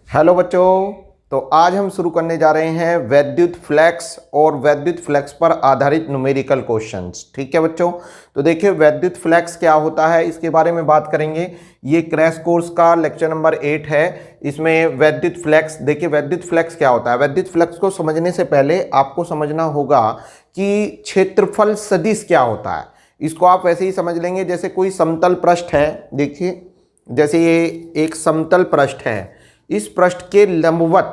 Hello बच्चों। तो आज हम शुरू करने जा रहे हैं वैद्युत फ्लैक्स और वैद्युत फ्लैक्स पर आधारित न्यूमेरिकल क्वेश्चंस। ठीक है बच्चों, तो देखिए वैद्युत फ्लैक्स क्या होता है इसके बारे में बात करेंगे। ये क्रैश कोर्स का लेक्चर नंबर 8 है। इसमें वैद्युत फ्लैक्स, देखिए वैद्युत फ्लैक्स क्या होता है। वैद्युत फ्लैक्स को समझने से पहले आपको समझना होगा कि क्षेत्रफल सदिश क्या होता है। इसको आप वैसे ही समझ लेंगे जैसे कोई समतल पृष्ठ है। देखिए जैसे ये एक समतल पृष्ठ है, इस पृष्ठ के लंबवत,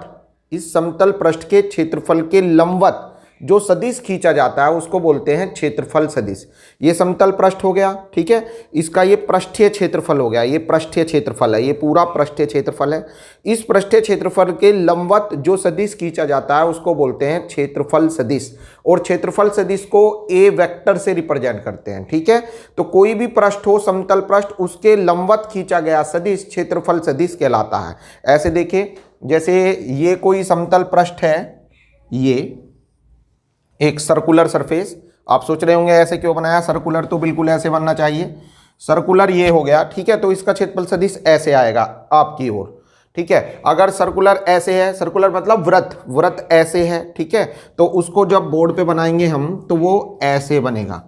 इस समतल पृष्ठ के क्षेत्रफल के लंबवत जो सदिश खींचा जाता है उसको बोलते हैं क्षेत्रफल सदिश। ये समतल पृष्ठ हो गया, ठीक है। इसका ये पृष्ठीय क्षेत्रफल हो गया, ये पृष्ठीय क्षेत्रफल है, ये पूरा पृष्ठीय क्षेत्रफल है। इस पृष्ठीय क्षेत्रफल के लंबवत जो सदिश खींचा जाता है उसको बोलते हैं क्षेत्रफल सदिश। और क्षेत्रफल सदिश को ए वेक्टर से रिप्रेजेंट करते हैं, ठीक है। तो कोई भी पृष्ठ हो, समतल पृष्ठ, उसके लंबवत खींचा गया सदिश क्षेत्रफल सदिश कहलाता है। ऐसे देखिए जैसे ये कोई समतल पृष्ठ है, ये एक सर्कुलर सरफेस। आप सोच रहे होंगे ऐसे क्यों बनाया, सर्कुलर तो बिल्कुल ऐसे बनना चाहिए। सर्कुलर ये हो गया, ठीक है। तो इसका क्षेत्रफल सदिश ऐसे आएगा आपकी ओर, ठीक है। अगर सर्कुलर ऐसे है, सर्कुलर मतलब वृत्त, वृत्त ऐसे है, ठीक है। तो उसको जब बोर्ड पे बनाएंगे हम तो वो ऐसे बनेगा,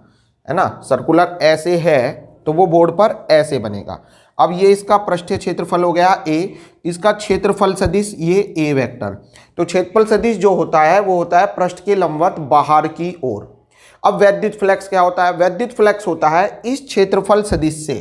है ना। सर्कुलर ऐसे है तो वो बोर्ड पर ऐसे बनेगा। अब ये इसका पृष्ठीय क्षेत्रफल हो गया ए, इसका क्षेत्रफल सदिश ये ए वेक्टर। तो क्षेत्रफल सदिश जो होता है वो होता है पृष्ठ के लंबवत बाहर की ओर। अब वैद्युत फ्लैक्स क्या होता है। वैद्युत फ्लैक्स होता है इस क्षेत्रफल सदिश से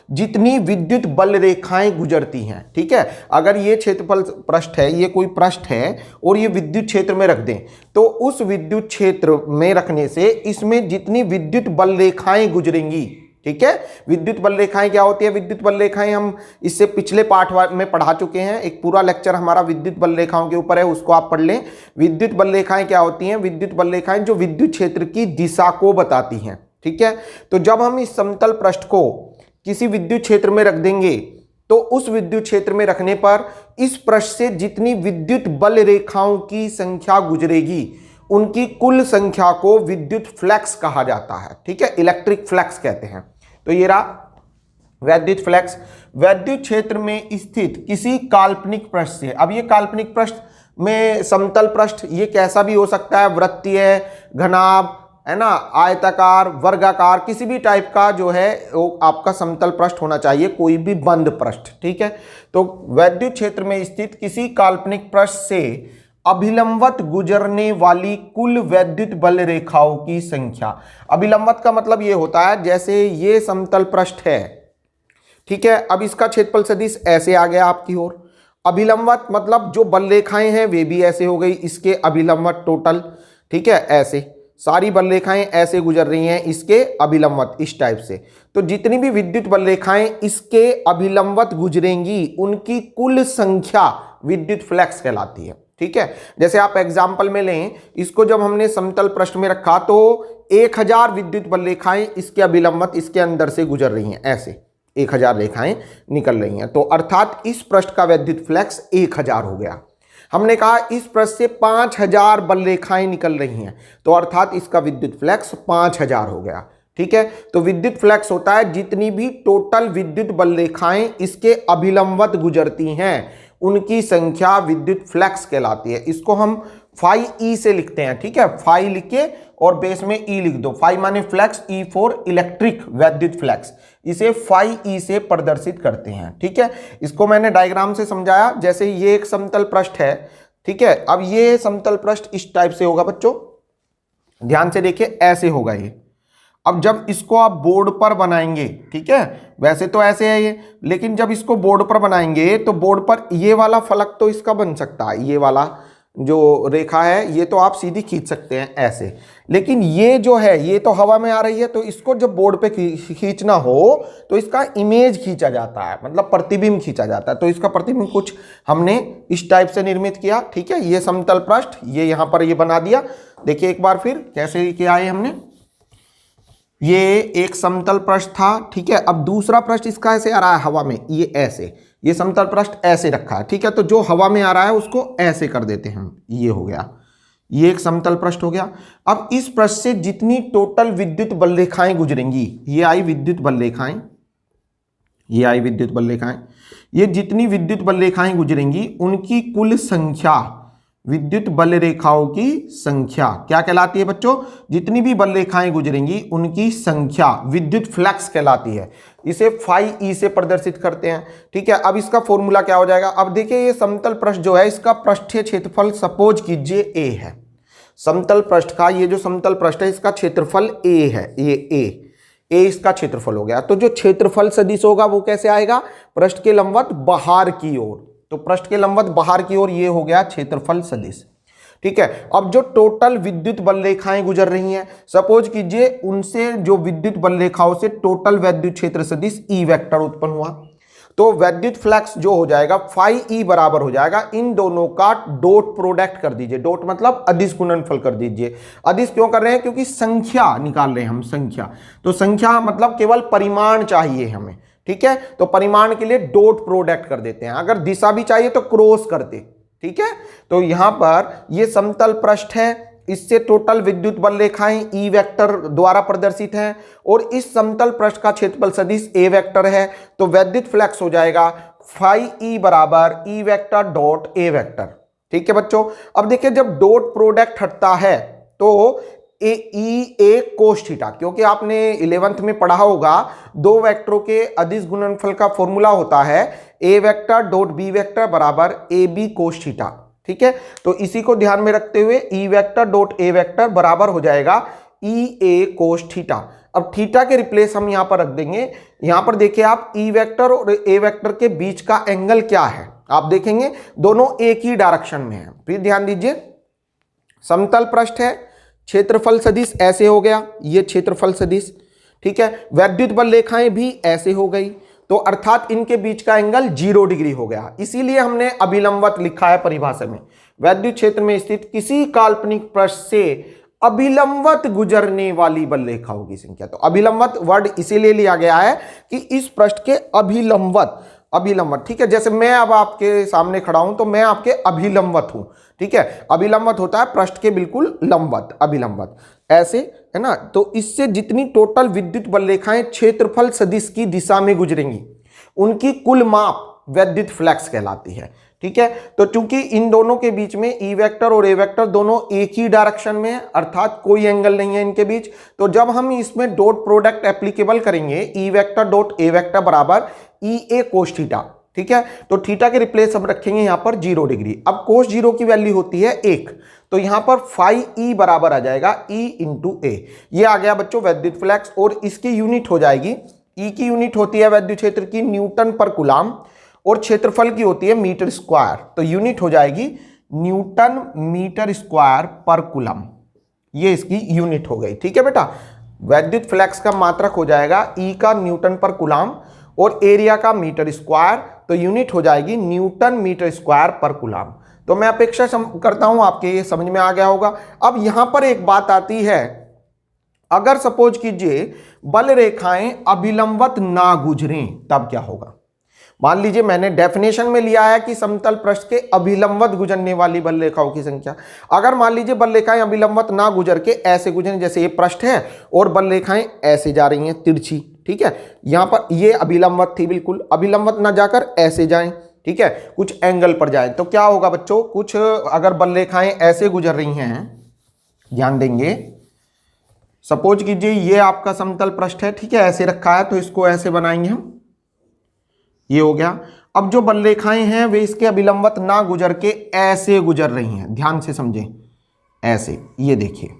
जितनी विद्युत बल रेखाएं गुजरती हैं, ठीक है। अगर ये क्षेत्रफल पृष्ठ है, ये कोई पृष्ठ है और ये विद्युत क्षेत्र में रख दें तो उस विद्युत क्षेत्र में रखने से इसमें जितनी विद्युत बल रेखाएं गुजरेंगी, ठीक है। विद्युत बल रेखाएं क्या होती है। विद्युत बल रेखाएं हम इससे पिछले पाठ में पढ़ा चुके हैं। एक पूरा लेक्चर हमारा विद्युत बल रेखाओं के ऊपर है, उसको आप पढ़ लें। विद्युत बल रेखाएं क्या होती हैं। विद्युत बल रेखाएं जो विद्युत क्षेत्र की दिशा को बताती हैं, ठीक है। तो जब हम इस समतल पृष्ठ को किसी विद्युत क्षेत्र में रख देंगे तो उस विद्युत क्षेत्र में रखने पर इस पृष्ठ से जितनी विद्युत बल रेखाओं की संख्या गुजरेगी उनकी कुल संख्या को विद्युत फ्लैक्स कहा जाता है, ठीक है। इलेक्ट्रिक फ्लैक्स कहते हैं। तो ये रहा वैद्युत फ्लैक्स। वैद्युत क्षेत्र में स्थित किसी काल्पनिक पृष्ठ से, अब ये काल्पनिक पृष्ठ में समतल पृष्ठ ये कैसा भी हो सकता है, वृत्तीय, घनाभ, है ना, आयताकार, वर्गाकार, किसी भी टाइप का जो है वो आपका समतल पृष्ठ होना चाहिए, कोई भी बंद पृष्ठ, ठीक है। तो वैद्युत क्षेत्र में स्थित किसी काल्पनिक पृष्ठ से अभिलंबवत गुजरने वाली कुल वैद्युत बल रेखाओं की संख्या। अभिलंबवत का मतलब ये होता है जैसे ये समतल पृष्ठ है, ठीक है। अब इसका क्षेत्रफल सदिश ऐसे आ गया आपकी ओर। अभिलंबवत मतलब जो बल रेखाएं हैं वे भी ऐसे हो गई, इसके अभिलंबवत टोटल, ठीक है। ऐसे सारी बल रेखाएं ऐसे गुजर रही हैं इसके अभिलंबवत, इस टाइप से। तो जितनी भी विद्युत बल रेखाएं इसके अभिलंबवत गुजरेंगी उनकी कुल संख्या विद्युत फ्लैक्स कहलाती है, ठीक है। जैसे आप एग्जाम्पल में लें, इसको जब हमने समतल पृष्ठ में रखा तो 1000 विद्युत बल रेखाएं इसके अभिलंबवत इसके अंदर से गुजर रही हैं, ऐसे 1000 रेखाएं निकल रही हैं। तो अर्थात इस पृष्ठ का वैद्युत फ्लैक्स 1000 हो गया। हमने कहा इस पृष्ठ से 5000 बल रेखाएं निकल रही हैं, तो अर्थात इसका विद्युत फ्लैक्स 5000 हो गया, ठीक है। तो विद्युत फ्लैक्स होता है जितनी भी टोटल विद्युत बल रेखाएं इसके अभिलंबवत गुजरती हैं उनकी संख्या विद्युत फ्लैक्स कहलाती है। इसको हम फाई ई से लिखते हैं, ठीक है। फाई लिख के और बेस में ई लिख दो। फाई माने फ्लैक्स, ई फॉर इलेक्ट्रिक वैद्युत फ्लैक्स। इसे फाई ई से प्रदर्शित करते हैं, ठीक है। इसको मैंने डायग्राम से समझाया। जैसे ये एक समतल पृष्ठ है, ठीक है। अब ये समतल पृष्ठ इस टाइप से होगा बच्चों, ध्यान से देखिए, ऐसे होगा ये। अब जब इसको आप बोर्ड पर बनाएंगे, ठीक है, वैसे तो ऐसे है ये, लेकिन जब इसको बोर्ड पर बनाएंगे तो बोर्ड पर ये वाला फलक तो इसका बन सकता है, ये वाला जो रेखा है ये तो आप सीधी खींच सकते हैं ऐसे। लेकिन ये जो है ये तो हवा में आ रही है, तो इसको जब बोर्ड पे खींचना हो तो इसका इमेज खींचा जाता है, मतलब प्रतिबिंब खींचा जाता है। तो इसका प्रतिबिंब कुछ हमने इस टाइप से निर्मित किया, ठीक है। ये समतल पृष्ठ ये यहाँ पर ये बना दिया। देखिए एक बार फिर कैसे किया है हमने। ये एक समतल पृष्ठ था, ठीक है। अब दूसरा पृष्ठ इसका ऐसे आ रहा है हवा में, ये ऐसे, ये समतल पृष्ठ ऐसे रखा है, ठीक है। तो जो हवा में आ रहा है उसको ऐसे कर देते हैं हम, ये हो गया, ये एक समतल पृष्ठ हो गया। अब इस पृष्ठ से जितनी टोटल विद्युत बल रेखाएं गुजरेंगी, ये आई विद्युत बल रेखाएं, ये आई विद्युत बल रेखाएं, ये जितनी विद्युत बल रेखाएं गुजरेंगी उनकी कुल संख्या, विद्युत बल रेखाओं की संख्या क्या कहलाती है बच्चों? जितनी भी बल रेखाएं गुजरेंगी उनकी संख्या विद्युत फ्लक्स कहलाती है। इसे फाई ई से प्रदर्शित करते हैं। ठीक है, अब इसका फॉर्मूला क्या हो जाएगा? अब देखिए ये समतल पृष्ठ जो है इसका पृष्ठीय क्षेत्रफल सपोज कीजिए ए है। समतल पृष्ठ का ये जो समतल पृष्ठ है इसका क्षेत्रफल ए है, ये ए इसका क्षेत्रफल हो गया। तो जो क्षेत्रफल सदिश होगा वो कैसे आएगा? पृष्ठ के लंबवत बाहर की ओर। तो पृष्ठ के लंबवत बाहर की ओर ये हो गया क्षेत्रफल सदिश। ठीक है, अब जो टोटल विद्युत बल रेखाएं गुजर रही हैं, सपोज कीजिए उनसे जो विद्युत बल रेखाओं से टोटल वैद्युत क्षेत्र सदिश ई वेक्टर उत्पन्न हुआ, तो वैद्युत फ्लक्स जो हो जाएगा फाई ई बराबर हो जाएगा इन दोनों का डॉट प्रोडक्ट कर दीजिए। डॉट मतलब अदिश गुणनफल कर दीजिए। अदिश क्यों कर रहे हैं? क्योंकि संख्या निकाल रहे हैं हम, संख्या। तो संख्या मतलब केवल परिमाण चाहिए हमें। ठीक है, तो परिमाण के लिए डॉट प्रोडक्ट कर देते हैं। अगर दिशा भी चाहिए तो क्रॉस करते। ठीक है, तो यहां पर ये समतल पृष्ठ है, इससे टोटल विद्युत बल रेखाएं ई वेक्टर द्वारा प्रदर्शित हैं और इस समतल पृष्ठ का क्षेत्रफल सदिश ए वेक्टर है। तो वैद्युत फ्लक्स हो जाएगा फाई ई बराबर E vector dot A vector. ठीक है बच्चों, अब देखिए जब डॉट प्रोडक्ट हटता है तो ए कोस थीटा, क्योंकि आपने 11th में पढ़ा होगा दो वेक्टरों के अदिश गुणनफल का फॉर्मूला होता है ए वेक्टर डॉट बी वेक्टर बराबर ए बी कोस थीटा। ठीक है, तो इसी को ध्यान में रखते हुए E vector dot A vector बराबर हो जाएगा ई ए कोस थीटा। अब थीटा के रिप्लेस हम यहां पर रख देंगे। यहां पर देखिए आप ई वेक्टर और ए वेक्टर के बीच का एंगल क्या है, आप देखेंगे दोनों एक ही डायरेक्शन में है। फिर ध्यान दीजिए, समतल पृष्ठ है, क्षेत्रफल सदिश ऐसे हो गया, ये क्षेत्रफल सदिश। ठीक है, वैद्युत बल रेखाएं भी ऐसे हो गई, तो अर्थात इनके बीच का एंगल 0 डिग्री हो गया। इसीलिए हमने अभिलंबवत लिखा है परिभाषा में, वैद्युत क्षेत्र में स्थित किसी काल्पनिक पृष्ठ से अभिलंबवत गुजरने वाली बल रेखाओं की संख्या। तो अभिलंबवत वर्ड इसीलिए लिया गया है कि इस पृष्ठ के अभिलंबवत, ठीक है, जैसे मैं अब आपके सामने खड़ा हूं तो मैं आपके अभिलंबवत हूं। ठीक है, अभिलंबवत होता है पृष्ठ के बिल्कुल लंबवत, अभिलंबवत ऐसे है ना। तो इससे जितनी टोटल विद्युत बल रेखाएं क्षेत्रफल सदिश की दिशा में गुजरेंगी उनकी कुल माप वैद्युत फ्लक्स कहलाती है। ठीक है, तो चूंकि इन दोनों के बीच में ई वेक्टर और ए वेक्टर दोनों एक ही डायरेक्शन में है, अर्थात कोई एंगल नहीं है इनके बीच, तो जब हम इसमें डॉट प्रोडक्ट एप्लीकेबल करेंगे E vector dot A vector बराबर ई ए कोस थीटा। ठीक है, तो थीटा के रिप्लेस हम रखेंगे यहां पर 0 डिग्री। अब कोस 0 की वैल्यू होती है 1, तो यहां पर फाई ई बराबर आ जाएगा ई इंटू ए। ये आ गया बच्चों वैद्युत फ्लक्स, और इसकी यूनिट हो जाएगी, ई की यूनिट होती है वैद्युत क्षेत्र की न्यूटन पर कूलम और क्षेत्रफल की होती है मीटर स्क्वायर, तो यूनिट हो जाएगी न्यूटन मीटर स्क्वायर पर कूलम। ये इसकी यूनिट हो गई। ठीक है बेटा, वैद्युत फ्लक्स का मात्रक हो जाएगा ई का न्यूटन पर कूलम और एरिया का मीटर स्क्वायर, तो यूनिट हो जाएगी न्यूटन मीटर स्क्वायर पर कूलम। तो मैं अपेक्षा करता हूं आपके ये समझ में आ गया होगा। अब यहां पर एक बात आती है, अगर सपोज कीजिए बल रेखाएं अभिलंबवत ना गुजरें तब क्या होगा? मान लीजिए मैंने डेफिनेशन में लिया है कि समतल पृष्ठ के अभिलंबवत गुजरने वाली बल रेखाओं की संख्या। अगर मान लीजिए बल रेखाएं अभिलंबवत ना गुजर के ऐसे गुजरें, जैसे ये पृष्ठ है और बल रेखाएं ऐसे जा रही हैं तिरछी। ठीक है, यहां पर ये अभिलंबवत थी, बिल्कुल अभिलंबवत ना जाकर ऐसे जाएं। ठीक है, कुछ एंगल पर जाएं, तो क्या होगा बच्चों? कुछ अगर बल रेखाएं ऐसे गुजर रही हैं, ध्यान देंगे, सपोज कीजिए ये आपका समतल पृष्ठ है। ठीक है, ऐसे रखा है, तो इसको ऐसे बनाएंगे हम, ये हो गया। अब जो बल रेखाएं हैं वे इसके अभिलंबवत ना गुजर के ऐसे गुजर रही हैं, ध्यान से समझें, ऐसे, ये देखिए,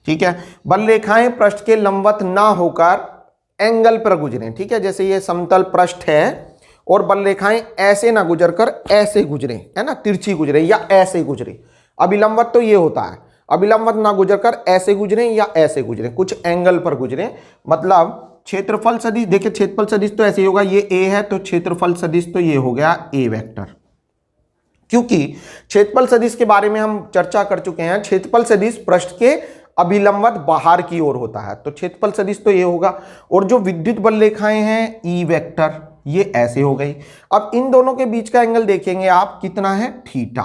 ठीक है। बल रेखाएं पृष्ठ के लंबवत ना होकर एंगल पर गुजरें। ठीक है, जैसे ये समतल पृष्ठ है और बल रेखाएं ऐसे ना गुजरकर ऐसे गुजरे, है ना, तिरछी गुजरे या ऐसे गुजरे। अभिलंबवत तो ये होता है, अभिलंबवत ना गुजरकर ऐसे गुजरे या ऐसे गुजरे, कुछ एंगल पर गुजरे। मतलब क्षेत्रफल सदिश, देखिए क्षेत्रफल सदिश तो ऐसे ही होगा, ये ए है तो क्षेत्रफल सदिश तो ये हो गया ए वेक्टर। क्योंकि क्षेत्रफल सदिश के बारे में हम चर्चा कर चुके हैं, क्षेत्रफल सदिश पृष्ठ के अभिलंबवत बाहर की ओर होता है, तो क्षेत्रफल सदिश तो ये होगा। और जो विद्युत बल रेखाएं हैं ई वेक्टर, ये ऐसे हो गई। अब इन दोनों के बीच का एंगल देखेंगे आप, कितना है? थीटा।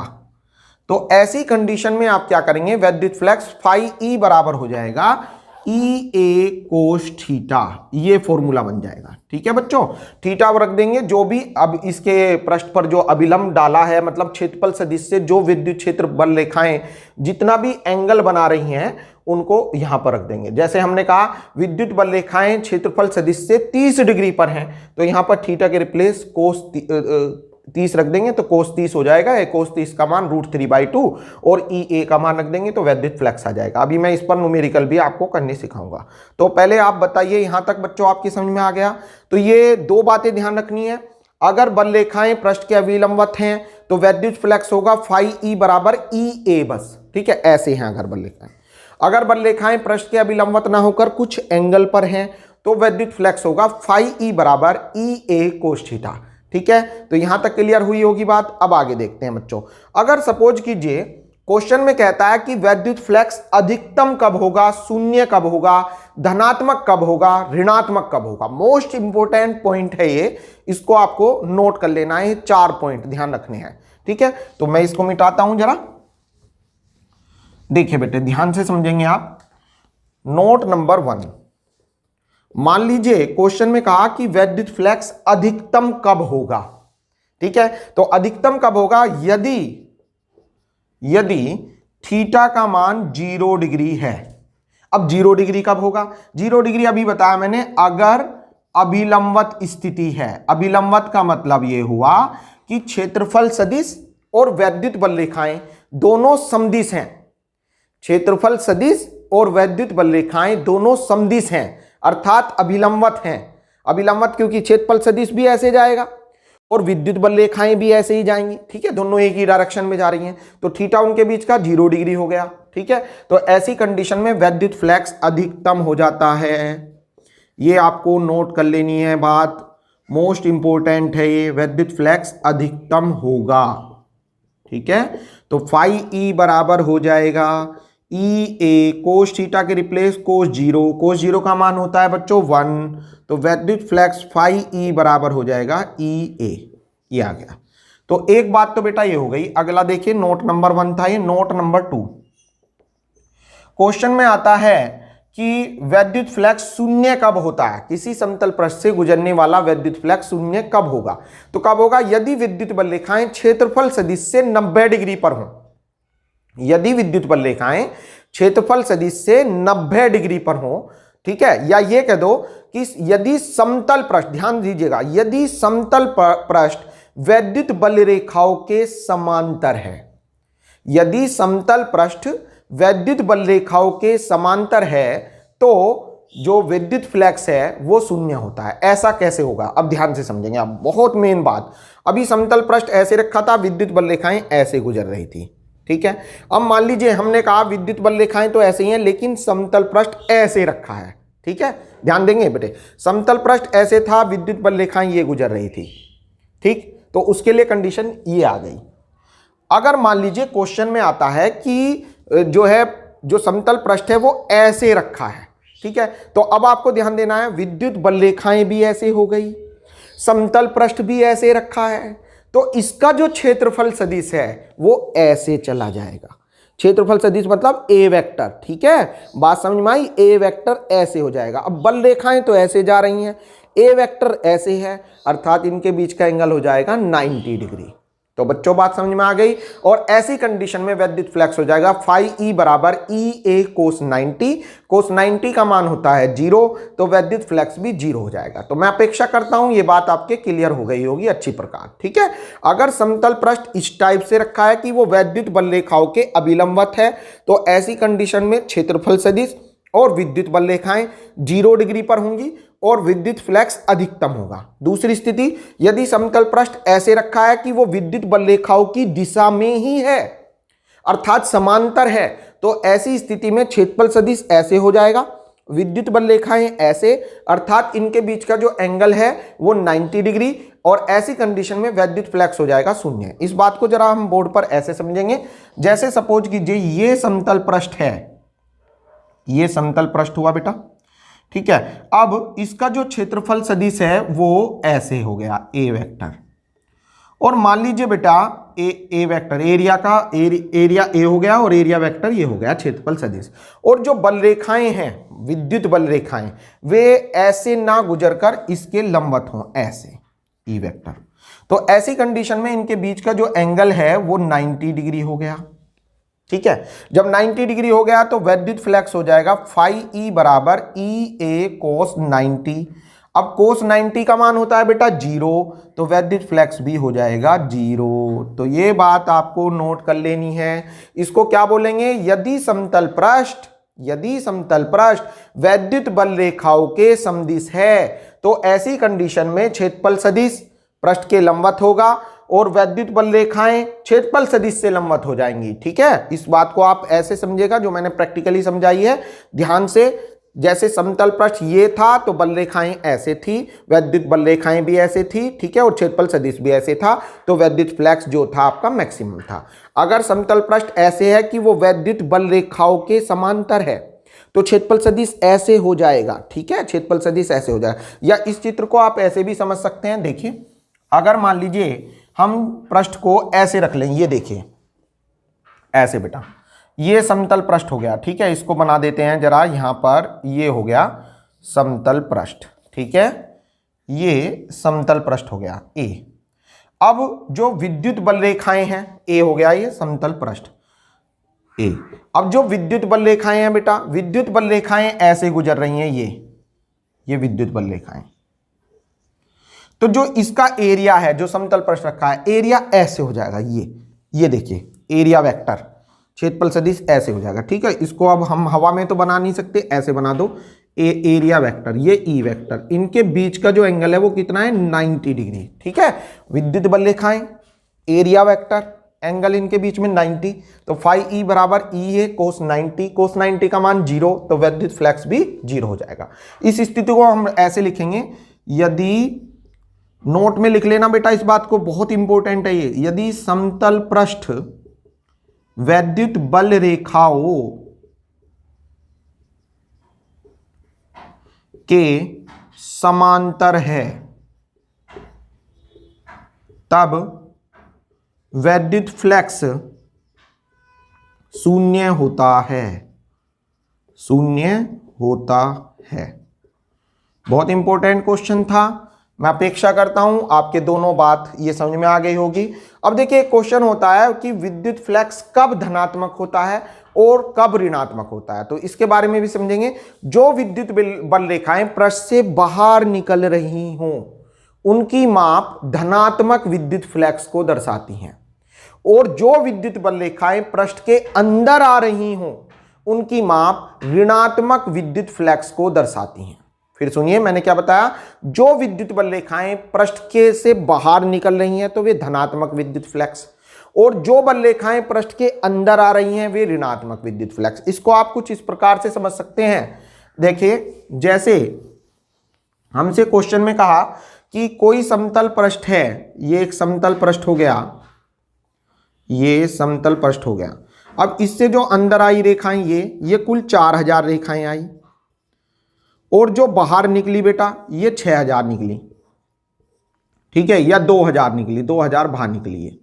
तो ऐसी कंडीशन में आप क्या करेंगे, वैद्युत फ्लक्स फाई ई बराबर हो जाएगा ई ए कोस थीटा, ये फॉर्मूला बन जाएगा। ठीक है बच्चों, थीटा रख देंगे, जो भी अब इसके पृष्ठ पर जो अभिलंब डाला है, मतलब क्षेत्रफल सदिश से जो विद्युत क्षेत्र बल रेखाएं जितना भी एंगल बना रही हैं उनको यहां पर रख देंगे। जैसे हमने कहा विद्युत बल रेखाएं क्षेत्रफल सदिश से 30 डिग्री पर हैं, तो यहां पर थीटा के रिप्लेस कोस 30 रख देंगे, तो कोस 30 हो जाएगा। कोस 30 का मान √3/2 और ई ए का मान रख देंगे, तो वैद्युत फ्लक्स आ जाएगा। अभी मैं इस पर न्यूमेरिकल भी आपको करने सिखाऊंगा। तो पहले आप बताइए, यहां तक बच्चों आपकी समझ में आ गया? तो ये दो बातें ध्यान रखनी है। अगर बल रेखाएं पृष्ठ के अभिलंबवत हैं तो वैद्युत फ्लक्स होगा फाई ई बराबर ई ए बस। ठीक है, ऐसे हैं अगर बल रेखाएं। अगर बल रेखाएं पृष्ठ के अभिलंबवत ना होकर कुछ एंगल पर हैं तो वैद्युत फ्लक्स होगा फाई ई बराबर ई ए कोस थीटा। ठीक है, तो यहां तक क्लियर हुई होगी बात। अब आगे देखते हैं बच्चों। अगर सपोज कीजिए क्वेश्चन में कहता है कि वैद्युत फ्लक्स अधिकतम कब होगा, शून्य कब होगा, धनात्मक कब होगा, ऋणात्मक कब होगा। मोस्ट इंपोर्टेंट पॉइंट है ये, इसको आपको नोट कर लेना है। 4 पॉइंट ध्यान रखने हैं। ठीक है, तो मैं इसको मिटाता हूं जरा। देखिए बेटे, ध्यान से समझेंगे आप। नोट नंबर 1, मान लीजिए क्वेश्चन में कहा कि वैद्युत फ्लक्स अधिकतम कब होगा। ठीक है, तो अधिकतम कब होगा, यदि थीटा का मान 0 डिग्री है। अब 0 डिग्री कब होगा? 0 डिग्री अभी बताया मैंने, अगर अभिलंबवत स्थिति है। अभिलंबवत का मतलब यह हुआ कि क्षेत्रफल सदिश और वैद्युत बल रेखाएं दोनों समदिश हैं। क्षेत्रफल सदिश और वैद्युत बल रेखाएं दोनों समदिश हैं, अर्थात अभिलंबवत हैं। अभिलंबवत क्योंकि क्षेत्रफल सदिश भी ऐसे जाएगा और विद्युत बल रेखाएं भी ऐसे ही जाएंगी। ठीक है, दोनों एक ही डायरेक्शन में जा रही हैं, तो थीटा उनके बीच का 0 डिग्री हो गया। ठीक है, तो ऐसी कंडीशन में वैद्युत फ्लक्स अधिकतम हो जाता है। ये आपको नोट कर लेनी है बात, मोस्ट इंपोर्टेंट है ये। वैद्युत फ्लक्स अधिकतम होगा। ठीक है, तो फाई ई बराबर हो जाएगा ई ए कोस थीटा के रिप्लेस कोस 0। कोस 0 का मान होता है बच्चों 1, तो वैद्युत फ्लक्स फाई ई बराबर हो जाएगा ई ए। ये आ गया। तो एक बात तो बेटा ये हो गई। अगला देखिए, नोट नंबर 1 था ये। नोट नंबर 2, क्वेश्चन में आता है कि वैद्युत फ्लक्स शून्य कब होता है। किसी समतल पृष्ठ से गुजरने वाला वैद्युत फ्लक्स शून्य कब होगा? तो कब होगा, यदि विद्युत बल रेखाएं क्षेत्रफल सदिश से 90 डिग्री पर हों। यदि विद्युत बल रेखाएं क्षेत्रफल सदिश से 90 डिग्री पर हो। ठीक है, या ये कह दो कि यदि समतल पृष्ठ, ध्यान दीजिएगा, यदि समतल पृष्ठ वैद्युत बल रेखाओं के समांतर है। यदि समतल पृष्ठ वैद्युत बल रेखाओं के समांतर है तो जो विद्युत फ्लक्स है वो शून्य होता है। ऐसा कैसे होगा, अब ध्यान से समझेंगे आप। बहुत मेन बात, अभी समतल पृष्ठ ऐसे रखा था, विद्युत बल रेखाएं ऐसे गुजर रही थी। ठीक है, अब मान लीजिए हमने कहा विद्युत बल रेखाएं तो ऐसे ही हैं, लेकिन समतल पृष्ठ ऐसे रखा है। ठीक है, ध्यान देंगे बेटे, समतल पृष्ठ ऐसे था, विद्युत बल रेखाएं ये गुजर रही थी। ठीक, तो उसके लिए कंडीशन ये आ गई। अगर मान लीजिए क्वेश्चन में आता है कि जो समतल पृष्ठ है वो ऐसे रखा है। ठीक है, तो अब आपको ध्यान देना है, विद्युत बल रेखाएं भी ऐसे हो गई, समतल पृष्ठ भी ऐसे रखा है, तो इसका जो क्षेत्रफल सदिश है वो ऐसे चला जाएगा। क्षेत्रफल सदिश मतलब ए वेक्टर। ठीक है, बात समझ में आई? ए वेक्टर ऐसे हो जाएगा। अब बल रेखाएं तो ऐसे जा रही हैं, ए वेक्टर ऐसे है, अर्थात इनके बीच का एंगल हो जाएगा 90 डिग्री। तो बच्चों बात समझ में आ गई। और ऐसी कंडीशन में वैद्युत फ्लक्स हो जाएगा फाई ई बराबर ई ए कोस 90। कोस 90 का मान होता है 0, तो वैद्युत फ्लक्स भी 0 हो जाएगा। तो मैं अपेक्षा करता हूं ये बात आपके क्लियर हो गई होगी अच्छी प्रकार। ठीक है, अगर समतल पृष्ठ इस टाइप से रखा है कि वो वैद्युत बल रेखाओं के अभिलंबवत है, तो ऐसी कंडीशन में क्षेत्रफल सदिश और विद्युत बल रेखाएं 0 डिग्री पर होंगी और विद्युत फ्लक्स अधिकतम होगा। दूसरी स्थिति, यदि समतल पृष्ठ ऐसे रखा है कि वो विद्युत बल रेखाओं की दिशा में ही है, अर्थात समांतर है, तो ऐसी स्थिति में क्षेत्रफल सदिश ऐसे हो जाएगा, विद्युत बल रेखाएं ऐसे, अर्थात इनके बीच का जो एंगल है वो 90 डिग्री, और ऐसी कंडीशन में वैद्युत फ्लक्स हो जाएगा 0। इस बात को जरा हम बोर्ड पर ऐसे समझेंगे, जैसे सपोज कीजिए ये समतल पृष्ठ है, ये समतल पृष्ठ हुआ बेटा। ठीक है, अब इसका जो क्षेत्रफल सदिश है वो ऐसे हो गया ए वेक्टर, और मान लीजिए बेटा ए वेक्टर, एरिया का एरिया ए हो गया और एरिया वेक्टर ये हो गया क्षेत्रफल सदिश। और जो बल रेखाएं हैं, विद्युत बल रेखाएं, वे ऐसे ना गुजरकर इसके लंबवत हों, ऐसे ई वेक्टर। तो ऐसी कंडीशन में इनके बीच का जो एंगल है वो 90 डिग्री हो गया। ठीक है, जब 90 डिग्री हो गया तो वैद्युत फ्लक्स हो जाएगा फाई ई बराबर ई ए कोस 90। अब कोस 90 का मान होता है बेटा 0, तो वैद्युत फ्लक्स भी हो जाएगा 0। तो ये बात आपको नोट कर लेनी है। इसको क्या बोलेंगे, यदि समतल पृष्ठ वैद्युत बल रेखाओं के समदिश है तो ऐसी कंडीशन में क्षेत्रफल सदिश पृष्ठ के लंबवत होगा और वैद्युत बल रेखाएं क्षेत्रफल सदिश से लंबवत हो जाएंगी। ठीक है, इस बात को आप ऐसे समझेगा जो मैंने प्रैक्टिकली समझाई है ध्यान से। जैसे समतल पृष्ठ ये था तो बल रेखाएं ऐसे थी, वैद्युत बल रेखाएं भी ऐसे थी। ठीक है, और क्षेत्रफल सदिश भी ऐसे था, तो वैद्युत फ्लक्स जो था आपका मैक्सिमम था। अगर समतल पृष्ठ ऐसे है कि वो वैद्युत बल रेखाओं के समांतर है तो क्षेत्रफल सदिश ऐसे हो जाएगा। ठीक है, क्षेत्रफल सदिश ऐसे हो जाएगा। या इस चित्र को आप ऐसे भी समझ सकते हैं। देखिए, अगर मान लीजिए हम पृष्ठ को ऐसे रख लें, ये देखिए ऐसे बेटा, ये समतल पृष्ठ हो गया। ठीक है, इसको बना देते हैं जरा, यहां पर ये हो गया समतल पृष्ठ। ठीक है, ये समतल पृष्ठ हो गया ए। अब जो विद्युत बल रेखाएं हैं, ए हो गया ये समतल पृष्ठ ए। अब जो विद्युत बल रेखाएं हैं बेटा, विद्युत बल रेखाएं ऐसे गुजर रही हैं, ये विद्युत बल रेखाएं। तो जो इसका एरिया है, जो समतल पृष्ठ रखा है, एरिया ऐसे हो जाएगा, ये देखिए एरिया वेक्टर, क्षेत्रफल सदिश ऐसे हो जाएगा। ठीक है, इसको अब हम हवा में तो बना नहीं सकते, ऐसे बना दो, एरिया वेक्टर, ये ई वेक्टर, इनके बीच का जो एंगल है वो कितना है 90 डिग्री। ठीक है, विद्युत बल रेखाएं, एरिया वेक्टर, एंगल इनके बीच में 90, तो फाई ई बराबर ई है कोस 90, कोस 90 का मान 0, तो वैद्युत फ्लक्स भी 0 हो जाएगा। इस स्थिति को हम ऐसे लिखेंगे, यदि, नोट में लिख लेना बेटा इस बात को, बहुत इंपॉर्टेंट है ये, यदि समतल पृष्ठ वैद्युत बल रेखाओं के समांतर है तब वैद्युत फ्लक्स शून्य होता है, शून्य होता है। बहुत इंपॉर्टेंट क्वेश्चन था। मैं अपेक्षा करता हूं आपके दोनों बात ये समझ में आ गई होगी। अब देखिए, क्वेश्चन होता है कि विद्युत फ्लक्स कब धनात्मक होता है और कब ऋणात्मक होता है, तो इसके बारे में भी समझेंगे। जो विद्युत बल रेखाएं पृष्ठ से बाहर निकल रही हों उनकी माप धनात्मक विद्युत फ्लक्स को दर्शाती हैं, और जो विद्युत बल रेखाएं पृष्ठ के अंदर आ रही हों उनकी माप ऋणात्मक विद्युत फ्लक्स को दर्शाती हैं। फिर सुनिए मैंने क्या बताया, जो विद्युत बल रेखाएं पृष्ठ के से बाहर निकल रही हैं तो वे धनात्मक विद्युत फ्लक्स, और जो बल रेखाएं पृष्ठ के अंदर आ रही हैं वे ऋणात्मक विद्युत फ्लक्स। इसको आप कुछ इस प्रकार से समझ सकते हैं। देखिए, जैसे हमसे क्वेश्चन में कहा कि कोई समतल पृष्ठ है, ये एक समतल पृष्ठ हो गया, ये समतल पृष्ठ हो गया। अब इससे जो अंदर आई रेखाएं, ये कुल 4000 रेखाएं आई, और जो बाहर निकली बेटा ये 6000 निकली। ठीक है, या 2000 निकली, 2000 बाहर निकली है,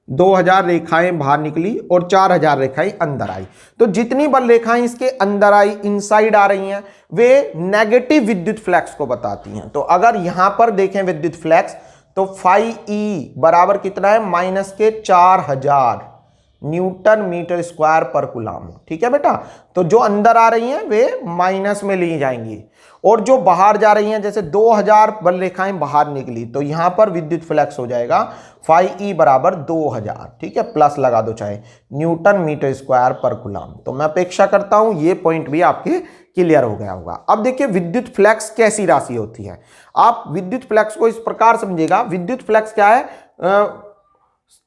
2000 रेखाएं बाहर निकली और 4000 रेखाएं अंदर आई। तो जितनी बल रेखाएं इसके अंदर आई, इनसाइड आ रही हैं, वे नेगेटिव विद्युत फ्लक्स को बताती हैं। तो अगर यहां पर देखें विद्युत फ्लक्स, तो फाई ई बराबर कितना है, माइनस के 4000 न्यूटन मीटर स्क्वायर पर कूलम। ठीक है बेटा, तो जो अंदर आ रही हैं वे माइनस में ली जाएंगी, और जो बाहर जा रही हैं, जैसे 2000 बल रेखाएं बाहर निकली, तो यहां पर विद्युत फ्लक्स हो जाएगा फाई ई बराबर 2000। ठीक है, प्लस लगा दो चाहे, न्यूटन मीटर स्क्वायर पर कूलम। तो मैं अपेक्षा करता हूं ये पॉइंट भी आपके क्लियर हो गया होगा। अब देखिए, विद्युत फ्लक्स कैसी राशि होती है। आप विद्युत फ्लक्स को इस प्रकार समझिएगा, विद्युत फ्लक्स क्या है,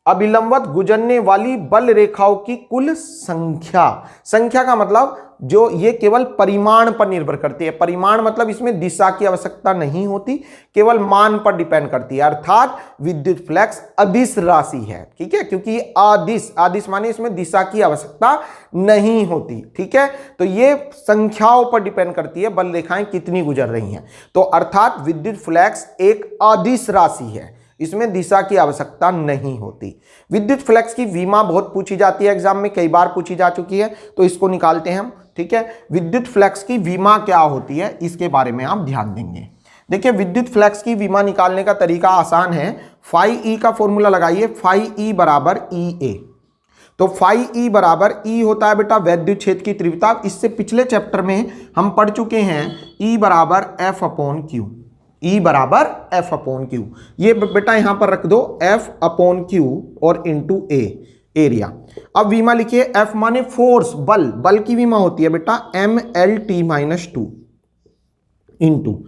अभिलंबवत गुजरने वाली बल रेखाओं की कुल संख्या। संख्या का मतलब जो ये केवल परिमाण पर निर्भर करती है। परिमाण मतलब इसमें दिशा की आवश्यकता नहीं होती, केवल मान पर डिपेंड करती है। अर्थात विद्युत फ्लक्स अदिश राशि है। ठीक है, क्योंकि आदिश माने इसमें दिशा की आवश्यकता नहीं होती। ठीक है, तो ये संख्याओं पर डिपेंड करती है, बल रेखाएं कितनी गुजर रही हैं। तो अर्थात विद्युत फ्लक्स एक अदिश राशि है। इसमें दिशा की आवश्यकता नहीं होती। विद्युत फ्लक्स की विमा बहुत पूछी जाती है एग्जाम में, कई बार पूछी जा चुकी है, तो इसको निकालते हैं हम। ठीक है, विद्युत फ्लक्स की विमा क्या होती है इसके बारे में आप ध्यान देंगे। देखिए विद्युत फ्लक्स की विमा निकालने का तरीका आसान है। फाई ई का फॉर्मूला लगाइए, फाई ई बराबर ई ए। तो फाई ई बराबर ई होता है बेटा वैद्युत क्षेत्र की तीव्रता। इससे पिछले चैप्टर में हम पढ़ चुके हैं ई बराबर एफ अपॉन क्यू, ई बराबर एफ अपॉन क्यू। ये बेटा यहां पर रख दो एफ अपॉन क्यू और इंटू ए एरिया। अब विमा लिखिए, एफ माने फोर्स, बल, बल की विमा होती है बेटा M L T minus 2 into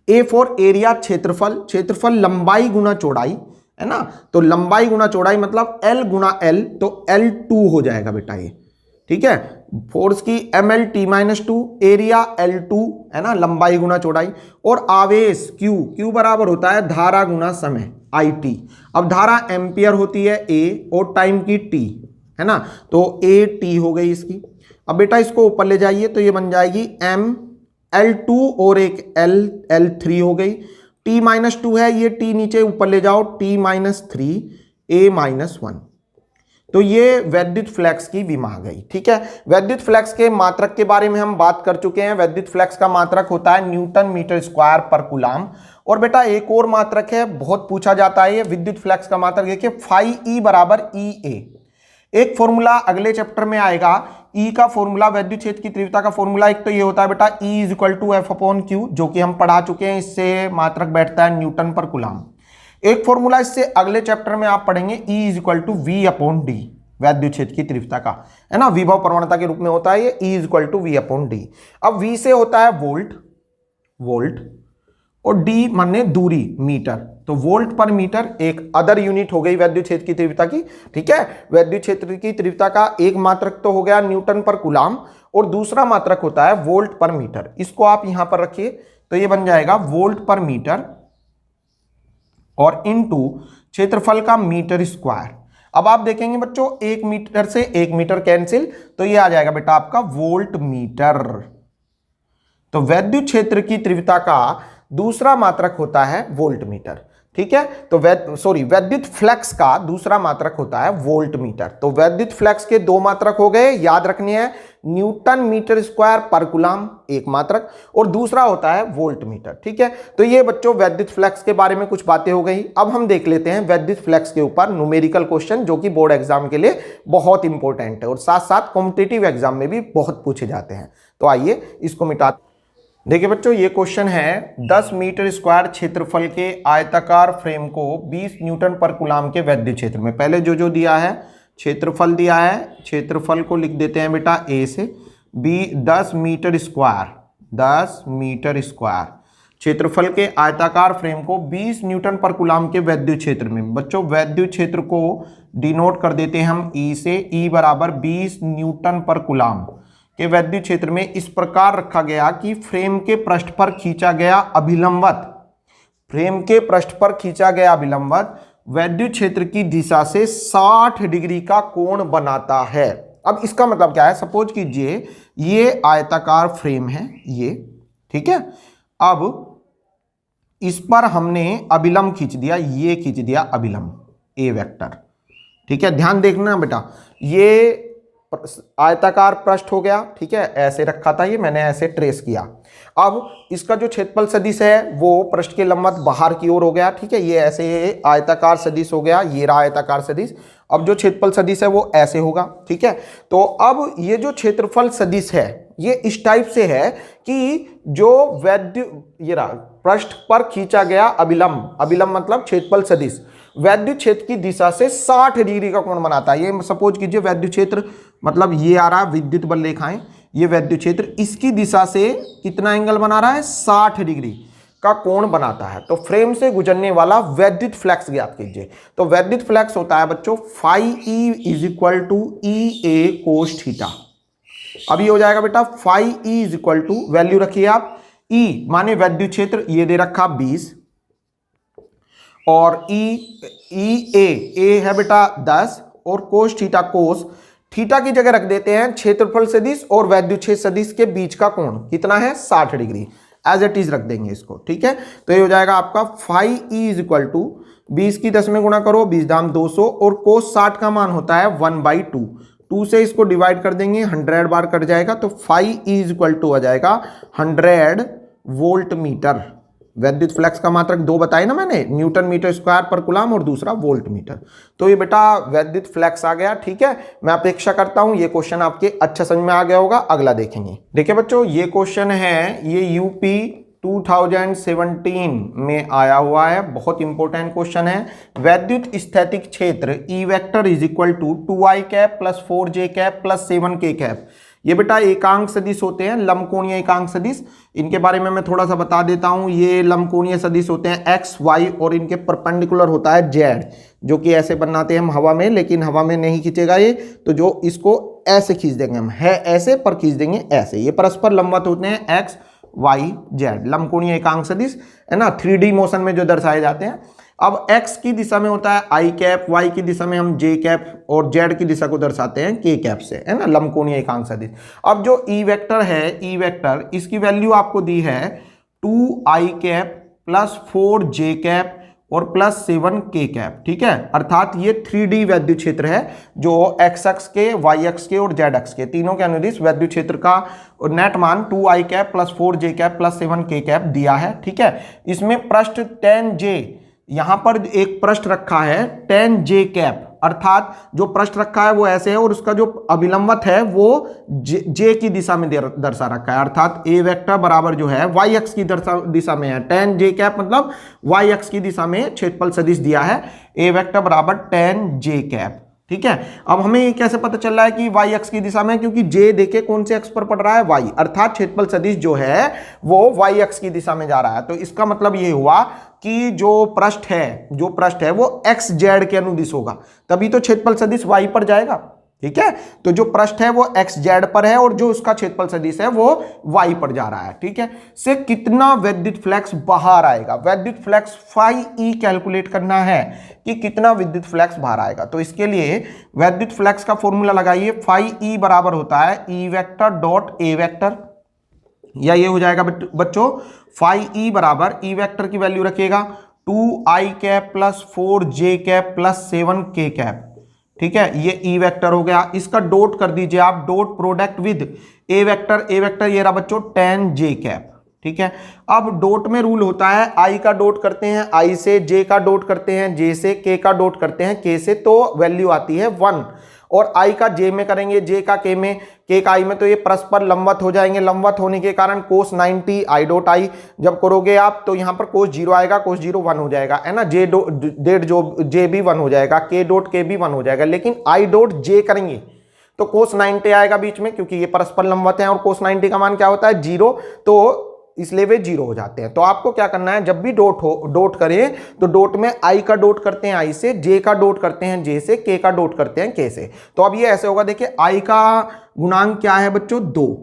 A for area, क्षेत्रफल, क्षेत्रफल लंबाई गुना चौड़ाई है ना, तो लंबाई गुना चौड़ाई मतलब L गुना L, तो L2 हो जाएगा बेटा ये। ठीक है, फोर्स की ml t minus 2, area L2 है ना, लंबाई गुना चौड़ाई, और आवेश Q, Q बराबर होता है धारा गुना समय IT। अब धारा एम्पियर होती है A और टाइम की T है ना, तो AT हो गई इसकी। अब बेटा इसको ऊपर ले जाइए तो ये बन जाएगी M L2 और एक L3 हो गई। T माइनस 2 है, ये T नीचे ऊपर ले जाओ, T माइनस 3 A माइनस 1। तो ये वैद्युत फ्लक्स की विमा आ गई। ठीक है, वैद्युत फ्लक्स के मात्रक के बारे में हम बात कर चुके हैं। वैद्युत फ्लक्स का मात्रक होता है न्यूटन मीटर स्क्वायर पर कूलाम। और बेटा एक और मात्रक है, बहुत पूछा जाता है ये विद्युत फ्लक्स का मात्रक, देखिए फाई ई बराबर ई ए। एक फॉर्मूला अगले चैप्टर में आएगा, ई का फॉर्मूला, वैद्युत क्षेत्र की तीव्रता का फॉर्मूला एक तो ये होता है बेटा E is equal to F upon Q, जो कि हम पढ़ा चुके हैं, इससे मात्रक बैठता है न्यूटन पर कूलाम। एक फॉर्मूला इससे अगले चैप्टर में आप पढ़ेंगे E is equal to V upon D, वैद्युत क्षेत्र की तीव्रता का है ना, विभव प्रवणता के रूप में होता है ये, E is equal to V upon D. अब वी से होता है वोल्ट, वोल्ट, और डी माने दूरी, मीटर, तो वोल्ट पर मीटर एक अदर यूनिट हो गई वैद्युत क्षेत्र की तीव्रता की। ठीक है, वैद्युत क्षेत्र की तीव्रता का एक मात्रक तो हो गया न्यूटन पर कूलाम, और दूसरा मात्रक होता है वोल्ट पर मीटर। इसको आप यहां पर रखिए तो ये बन जाएगा वोल्ट पर मीटर और इनटू क्षेत्रफल का मीटर स्क्वायर। अब आप देखेंगे बच्चों, एक मीटर से एक मीटर कैंसिल, तो ये आ जाएगा बेटा आपका वोल्ट मीटर। तो वैद्युत क्षेत्र की तीव्रता का दूसरा मात्रक होता है वोल्ट मीटर। ठीक है, तो वैद्युत फ्लक्स का दूसरा मात्रक होता है वोल्ट मीटर। तो वैद्युत फ्लक्स के दो मात्रक हो गए, याद रखने हैं, न्यूटन मीटर स्क्वायर पर कूलाम एक मात्रक, और दूसरा होता है वोल्ट मीटर। ठीक है, तो ये बच्चों वैद्युत फ्लक्स के बारे में कुछ बातें हो गई। अब हम देख लेते हैं वैद्युत फ्लक्स के ऊपर न्यूमेरिकल क्वेश्चन, जो कि बोर्ड एग्जाम के लिए बहुत इंपॉर्टेंट है और साथ साथ कॉम्पिटिटिव एग्जाम में भी बहुत पूछे जाते हैं। तो आइए इसको मिटा। देखिए बच्चों, ये क्वेश्चन है 10 मीटर स्क्वायर क्षेत्रफल के आयताकार फ्रेम को 20 न्यूटन पर कूलाम के वैद्युत क्षेत्र में, पहले जो दिया है क्षेत्रफल दिया है, क्षेत्रफल को लिख देते हैं बेटा ए से, 10 मीटर स्क्वायर, 10 मीटर स्क्वायर क्षेत्रफल के आयताकार फ्रेम को 20 न्यूटन पर कूलाम के वैद्युत क्षेत्र में। बच्चों वैद्युत क्षेत्र को डिनोट कर देते हैं हम ई से, ई बराबर 20 न्यूटन पर कूलाम के वैद्युत क्षेत्र में इस प्रकार रखा गया कि फ्रेम के पृष्ठ पर खींचा गया अभिलंबवत, फ्रेम के पृष्ठ पर खींचा गया अभिलंबवत वैद्युत क्षेत्र की दिशा से 60 डिग्री का कोण बनाता है। अब इसका मतलब क्या है, सपोज कीजिए ये आयताकार फ्रेम है ये, ठीक है, अब इस पर हमने अभिलंब खींच दिया, ये खींच दिया अभिलंब ए वेक्टर। ठीक है, ध्यान देखना बेटा, ये आयताकार पृष्ठ हो गया, ठीक है, ऐसे रखा था ये, मैंने ऐसे ट्रेस किया। अब इसका जो क्षेत्रफल सदिश है वो पृष्ठ के लंबवत बाहर की ओर हो गया। ठीक है, ये ऐसे आयताकार सदिश हो गया, ये रहा आयताकार सदिश। अब जो क्षेत्रफल सदिश है वो ऐसे होगा। ठीक है, तो अब ये जो क्षेत्रफल सदिश है ये इस टाइप से है कि जो ये रहा पृष्ठ पर खींचा गया अभिलंब, अभिलंब मतलब क्षेत्रफल सदिश वैद्युत क्षेत्र की दिशा से 60 डिग्री का कोण बनाता है। ये सपोज कीजिए वैद्युत क्षेत्र मतलब ये आ रहा विद्युत बल रेखाएं, ये वैद्युत क्षेत्र इसकी दिशा से कितना एंगल बना रहा है, 60 डिग्री का कोण बनाता है। तो फ्रेम से गुजरने वाला वैद्युत फ्लक्स ज्ञात कीजिए। तो वैद्युत फ्लक्स होता है बच्चों phi E is equal to E A cos theta. अब ये हो जाएगा बेटा phi E is equal to, value रखिए आप, ई माने वैद्युत क्षेत्र ये दे रखा 20 और ए है बेटा 10 और कोस थीटा, कोस थीटा की जगह रख देते हैं क्षेत्रफल सदिश और वैद्युत क्षेत्र सदिश के बीच का कोण कितना है, 60 डिग्री। एज इट इज रख देंगे इसको, ठीक है। तो ये हो जाएगा आपका phi E is equal to 20 की 10 में गुणा करो, 20 दाम 200, और कोस 60 का मान होता है 1/2, 2 से इसको डिवाइड कर देंगे, 100 बार कट जाएगा, तो phi E is equal to आ जाएगा 100 वोल्ट मीटर। वैद्युत फ्लक्स का मात्रक दो बताए ना मैंने, न्यूटन मीटर स्क्वायर पर कूलम और दूसरा वोल्ट मीटर। तो ये बेटा वैद्युत फ्लक्स आ गया, ठीक है। मैं अपेक्षा करता हूं ये क्वेश्चन आपके अच्छा समझ में आ गया होगा। अगला देखेंगे। देखिए बच्चों, ये क्वेश्चन है, ये यूपी 2017 में आया हुआ है, बहुत इंपॉर्टेंट क्वेश्चन है। वैद्युत स्थैतिक क्षेत्र E vector is equal to 2i cap plus 4j cap plus 7k cap. ये बेटा एकांक सदिश होते हैं, लंबकोणीय एकांक सदिश। इनके बारे में मैं थोड़ा सा बता देता हूं। ये लंबकोणीय सदिश होते हैं एक्स वाई, और इनके परपेंडिकुलर होता है जेड, जो कि ऐसे बनाते हैं हम हवा में, लेकिन हवा में नहीं खींचेगा ये, तो जो इसको ऐसे खींच देंगे हम, है ऐसे पर खींच देंगे ऐसे। ये परस्पर लंबवत होते हैं एक्स वाई जेड, लंबकोणीय एकांक सदिश है ना, 3D मोशन में जो दर्शाए जाते हैं। अब x की दिशा में होता है i कैप, y की दिशा में हम j कैप, और z की दिशा को दर्शाते हैं k कैप से, है ना, लंबकोणीय एकांक सदिश। अब जो e वेक्टर है, e वेक्टर, इसकी वैल्यू आपको दी है 2i cap plus 4j cap और प्लस 7k कैप, ठीक है। अर्थात ये 3D वैद्युत क्षेत्र है, जो x अक्ष के, y अक्ष के और z अक्ष के तीनों के अनुदिश वैद्युत क्षेत्र का नेट मान 2i cap plus 4j cap plus 7k cap दिया है, ठीक है। इसमें पृष्ठ tan j, यहां पर एक पृष्ठ रखा है tan j कैप, अर्थात जो पृष्ठ रखा है वो ऐसे है, और उसका जो अभिलंबत है वो j की दिशा में दर्शा रखा है। अर्थात a वेक्टर बराबर जो है y अक्ष की दिशा में है, tan j कैप मतलब y अक्ष की दिशा में क्षेत्रफल सदिश दिया है, a वेक्टर बराबर tan j कैप, ठीक है। अब हमें ये कैसे पता चल रहा है कि y अक्ष की दिशा में, क्योंकि j देखे कौन से अक्ष पर पड़ रहा है, y, अर्थात क्षेत्रफल सदिश जो है वो y अक्ष की दिशा में जा रहा है। तो इसका मतलब ये हुआ कि जो पृष्ठ है वो x z के अनुदिश होगा, तभी तो क्षेत्रफल सदिश y पर जाएगा, ठीक है। तो जो पृष्ठ है वो x z पर है, और जो उसका क्षेत्रफल सदिश है वो y पर जा रहा है, ठीक है। से कितना वैद्युत फ्लक्स बाहर आएगा, वैद्युत फ्लक्स फाई ई कैलकुलेट करना है कि कितना विद्युत फ्लक्स बाहर आएगा। तो इसके लिए वैद्युत फ्लक्स का फॉर्मूला लगाइए, फाई ई बराबर होता है E vector dot A vector, या ये हो जाएगा बच्चों फाई ई बराबर ई वेक्टर की वैल्यू रखिएगा 2i cap plus 4j cap plus 7k cap, ठीक है। ये ई वेक्टर हो गया, इसका डॉट कर दीजिए आप, dot product with A vector ये रहा बच्चों tan j कैप, ठीक है। अब डॉट में रूल होता है, i का डॉट करते हैं i से, j का डॉट करते हैं j से, k का डॉट करते हैं k से, तो वैल्यू आती है 1, और i का j में करेंगे, j का k में, k का i में, तो ये परस्पर लंबवत हो जाएंगे। लंबवत होने के कारण cos 90 i डॉट i जब करोगे आप, तो यहाँ पर cos 0 आएगा, cos 0 1 हो जाएगा, है ना, j भी 1 हो जाएगा, k डॉट k भी 1 हो जाएगा, लेकिन i डॉट j करेंगे तो cos 90 आएगा बीच में, क्योंकि ये परस्पर लंबवत है, और cos 90 का मान क्या होता है 0, तो इसलिए वे 0 हो जाते हैं। तो आपको क्या करना है, जब भी डॉट करें तो डॉट में i का डॉट करते हैं i से, j का डॉट करते हैं j से, k का डॉट करते हैं k से। तो अब ये ऐसे होगा, देखिए i का गुणांक क्या है बच्चों 2,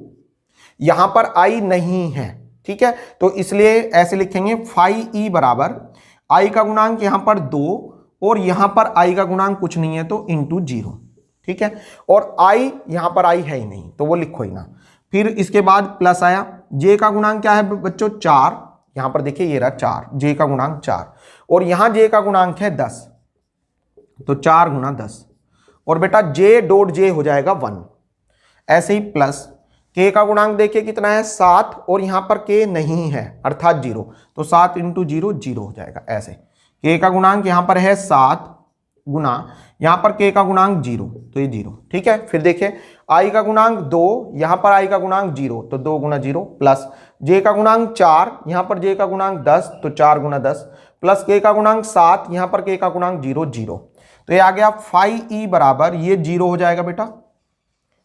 यहां पर i नहीं है, ठीक है। तो इसलिए ऐसे लिखेंगे फाई ई बराबर i का गुणांक यहां पर 2, और यहां पर i का गुणांक कुछ नहीं है, तो इंटू 0, ठीक है। और i यहां पर i है ही नहीं, तो वो लिखो ही ना। फिर इसके बाद प्लस आया, j का गुणांक क्या है बच्चों 4, यहां पर देखिए ये रहा 4, j का गुणांक 4, और यहां j का गुणांक है 10, तो 4 गुना 10, और बेटा j डॉट j हो जाएगा 1। ऐसे ही प्लस k का गुणांक देखिए कितना है 7, और यहां पर k नहीं है अर्थात 0, तो 7 इंटू 0 0 हो जाएगा। ऐसे k का गुणांक यहां पर है 7 गुना, यहां पर k का गुणांक 0, तो ये 0, ठीक है। फिर देखिए i का गुणांक 2, यहां पर i का गुणांक 0, तो 2 गुना 0, प्लस j का गुणांक 4, यहां पर j का गुणांक 10, तो 4 गुना 10, प्लस k का गुणांक 7, यहां पर k का गुणांक 0 0, तो ये आ गया फाई ई बराबर, ये 0 हो जाएगा बेटा,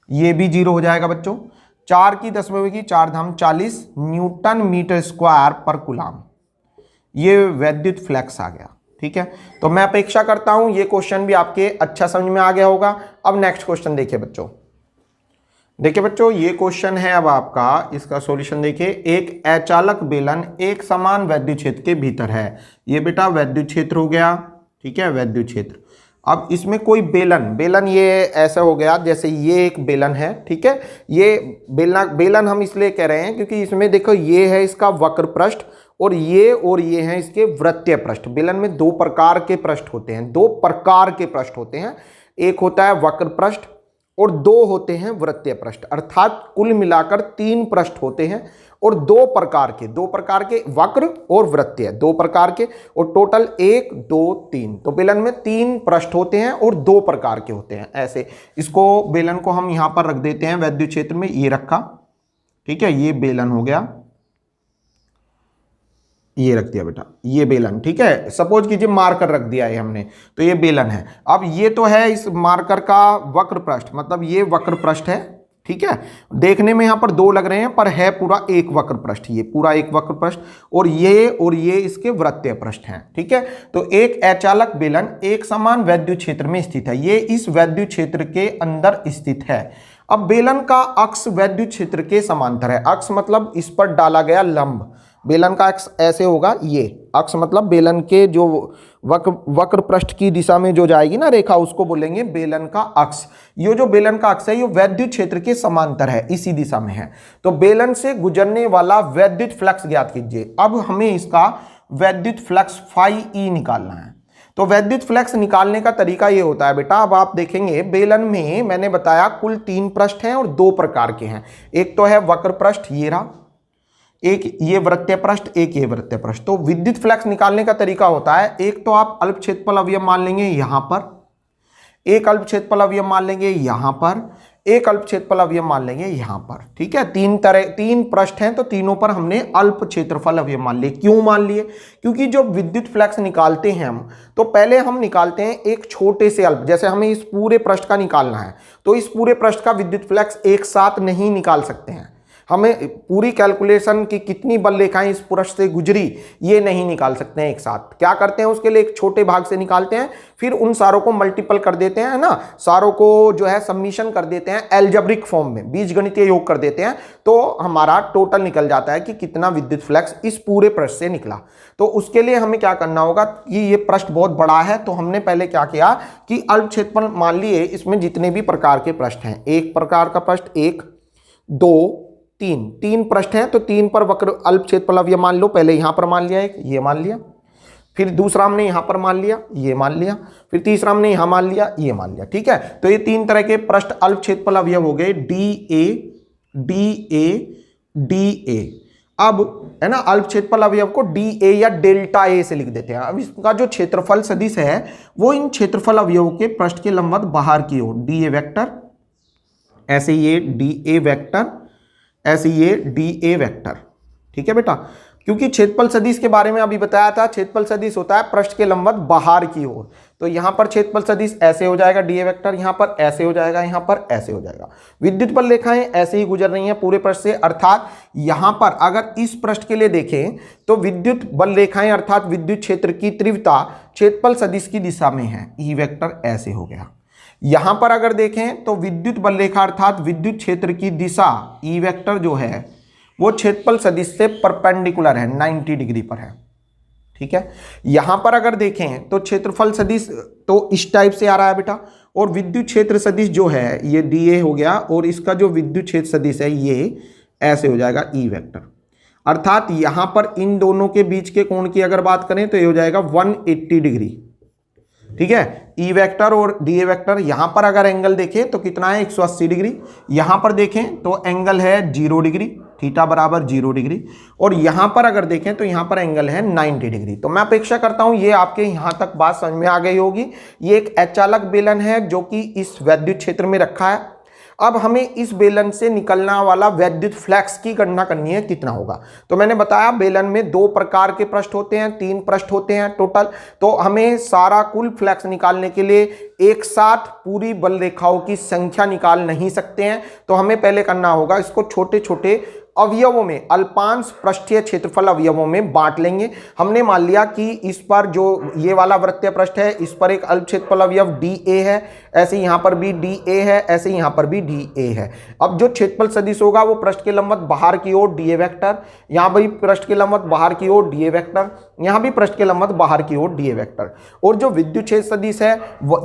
ये भी 0 हो जाएगा बच्चों, 4 की 10 में 4 धाम 40 न्यूटन मीटर स्क्वायर पर कूलम, ये वैद्युत फ्लक्स आ गया, ठीक है। तो मैं अपेक्षा करता हूं ये क्वेश्चन भी आपके अच्छा समझ में आ गया होगा। अब नेक्स्ट क्वेश्चन देखिए बच्चों, ये क्वेश्चन है अब आपका, इसका सॉल्यूशन देखिए। एक अचालक बेलन एक समान वैद्युत क्षेत्र के भीतर है, ये बेटा वैद्युत क्षेत्र हो गया, ठीक है, वैद्युत क्षेत्र। अब इसमें कोई बेलन ये ऐसा हो गया, जैसे ये एक बेलन है, ठीक है। ये बेलन हम इसलिए कह रहे हैं क्योंकि इसमें देखो ये है इसका वक्र पृष्ठ और ये हैं इसके वृत्तीय पृष्ठ। बेलन में दो प्रकार के पृष्ठ होते हैं, दो प्रकार के पृष्ठ होते हैं, एक होता है वक्र पृष्ठ और दो होते हैं वृत्तीय पृष्ठ। अर्थात कुल मिलाकर तीन पृष्ठ होते हैं और दो प्रकार के वक्र और वृत्तीय, दो प्रकार के, और टोटल 1 2 3। तो बेलन में तीन पृष्ठ होते हैं और दो प्रकार के होते हैं। ऐसे इसको बेलन को हम यहां पर रख देते हैं वैद्युत क्षेत्र में, ये रखा, ठीक है, ये बेलन हो गया, ये रख दिया बेटा, ये बेलन, ठीक है। सपोज कीजिए मार्कर रख दिया है हमने, तो ये बेलन है। अब ये तो है इस मार्कर का वक्र पृष्ठ, मतलब ये वक्र पृष्ठ है, ठीक है। देखने में यहां पर दो लग रहे हैं पर है पूरा एक वक्र पृष्ठ, ये पूरा एक वक्र पृष्ठ, और ये इसके वृत्तीय पृष्ठ हैं, ठीक है। तो एक अचालक बेलन एक समान वैद्युत क्षेत्र में स्थित है, ये इस वैद्युत क्षेत्र के अंदर स्थित है। अब बेलन का अक्ष वैद्युत क्षेत्र के समांतर है। अक्ष मतलब इस पर डाला गया लंब, बेलन का अक्ष ऐसे होगा, ये अक्ष मतलब बेलन के जो वक्र पृष्ठ की दिशा में जो जाएगी ना रेखा, उसको बोलेंगे बेलन का अक्ष। ये जो बेलन का अक्ष है ये वैद्युत क्षेत्र के समांतर है, इसी दिशा में है। तो बेलन से गुजरने वाला वैद्युत फ्लक्स ज्ञात कीजिए। अब हमें इसका वैद्युत फ्लक्स फाई ई निकालना है। तो वैद्युत फ्लक्स निकालने का तरीका ये होता है बेटा, अब आप देखेंगे बेलन में मैंने बताया कुल 3 पृष्ठ हैं और 2 प्रकार के हैं। एक तो है वक्र पृष्ठ, ये रहा, एक ये वृत्तीय पृष्ठ, एक ये वृत्तीय पृष्ठ। तो विद्युत फ्लक्स निकालने का तरीका होता है, एक तो आप अल्प क्षेत्रफल अवयव मान लेंगे यहां पर, एक अल्प क्षेत्रफल अवयव मान लेंगे यहां पर, एक अल्प क्षेत्रफल अवयव मान लेंगे यहां पर, ठीक है। 3 पृष्ठ हैं तो तीनों पर हमने अल्प क्षेत्रफल अवयव मान लिए। क्यों मान लिए? क्योंकि जो विद्युत फ्लक्स निकालते हैं हम, तो पहले हम निकालते हैं एक छोटे से अल्प, जैसे हमें इस पूरे पृष्ठ का निकालना है तो इस पूरे पृष्ठ का विद्युत फ्लक्स एक साथ नहीं निकाल सकते हैं। हमें पूरी कैलकुलेशन की कितनी बल रेखाएं इस पृष्ठ से गुजरी ये नहीं निकाल सकते हैं एक साथ। क्या करते हैं उसके लिए, एक छोटे भाग से निकालते हैं, फिर उन सारों को मल्टीपल कर देते हैं ना, सारों को जो है सम्मिशन कर देते हैं एल्जेब्रिक फॉर्म में, बीजगणितीय योग कर देते हैं, तो हमारा टोटल निकल जाता है कि कितना विद्युत फ्लक्स इस पूरे पृष्ठ से निकला। तो उसके लिए हमें क्या करना होगा कि ये पृष्ठ बहुत बड़ा है, तो हमने पहले क्या किया कि अल्प क्षेत्रफल मान लिए, इसमें जितने भी प्रकार के पृष्ठ हैं, एक प्रकार का पृष्ठ, 1 2 3 पृष्ठ हैं, तो 3 पर वक्र अल्प क्षेत्रफल अवयव मान लो। पहले यहां पर मान लिया, एक ये मान लिया, फिर दूसरा हमने यहां पर मान लिया, ये मान लिया, फिर तीसरा हमने यहां मान लिया, ये मान लिया, ठीक है। तो ये 3 तरह के पृष्ठ अल्प क्षेत्रफल अवयव हो गए, डी ए। अब है ना, अल्प क्षेत्रफल अवयव को डी ए या डेल्टा ए से लिख देते हैं। अब इसका जो क्षेत्रफल सदिश है वो इन क्षेत्रफल अवयवों के पृष्ठ के लंबवत बाहर की ओर, डी ए वेक्टर, ऐसे ये डी ए वेक्टर, ऐसे ये डी ए वेक्टर, ठीक है बेटा। क्योंकि क्षेत्रफल सदिश के बारे में अभी बताया था, क्षेत्रफल सदिश होता है पृष्ठ के लंबवत बाहर की ओर। तो यहां पर क्षेत्रफल सदिश ऐसे हो जाएगा डी ए वेक्टर, यहां पर ऐसे हो जाएगा, यहां पर ऐसे हो जाएगा। विद्युत बल रेखाएं ऐसे ही गुजर रही हैं पूरे पृष्ठ से, अर्थात यहां पर अगर इस पृष्ठ के लिए देखें तो विद्युत बल रेखाएं अर्थात विद्युत क्षेत्र की तीव्रता क्षेत्रफल सदिश की दिशा में है, ई वेक्टर ऐसे हो गया। यहां पर अगर देखें तो विद्युत बल रेखा अर्थात विद्युत क्षेत्र की दिशा ई वेक्टर जो है वो क्षेत्रफल सदिश से परपेंडिकुलर है, 90 डिग्री पर है, ठीक है। यहां पर अगर देखें तो क्षेत्रफल सदिश तो इस टाइप से आ रहा है बेटा, और विद्युत क्षेत्र सदिश जो है ये डी ए हो गया, और इसका जो विद्युत क्षेत्र सदिश है ये ऐसे हो जाएगा ई वेक्टर। अर्थात यहां पर इन दोनों के बीच के कोण की अगर बात करें तो ये हो जाएगा 180 डिग्री, ठीक है। ई वेक्टर और डी ए वेक्टर, यहां पर अगर एंगल देखें तो कितना है 180 डिग्री, यहां पर देखें तो एंगल है 0 डिग्री, थीटा बराबर 0 डिग्री, और यहां पर अगर देखें तो यहां पर एंगल है 90 डिग्री। तो मैं अपेक्षा करता हूं ये आपके यहां तक बात समझ में आ गई होगी। ये एक अचालक बेलन है जो कि इस वैद्युत क्षेत्र में रखा है। अब हमें इस बेलन से निकलना वाला वैद्युत फ्लक्स की गणना करनी है, कितना होगा। तो मैंने बताया बेलन में 2 प्रकार के पृष्ठ होते हैं, 3 पृष्ठ होते हैं टोटल। तो हमें सारा कुल फ्लक्स निकालने के लिए एक साथ पूरी बल रेखाओं की संख्या निकाल नहीं सकते हैं, तो हमें पहले करना होगा इसको छोटे छोटे अवयवों में, अल्पांश पृष्ठीय क्षेत्रफल अवयवों में बांट लेंगे। हमने मान लिया कि इस पर जो ये वाला वृत्तीय पृष्ठ है, इस पर एक अल्प क्षेत्रफल अवयव DA है, ऐसे यहां पर भी DA है, ऐसे यहां पर भी DA है। अब जो क्षेत्रफल सदिश होगा वो पृष्ठ के लंबवत बाहर की ओर DA वेक्टर, यहां भी पृष्ठ के लंबवत बाहर की ओर DA वेक्टर, यहां भी पृष्ठ के लंबवत बाहर की ओर DA वेक्टर। और जो विद्युत क्षेत्र सदिश है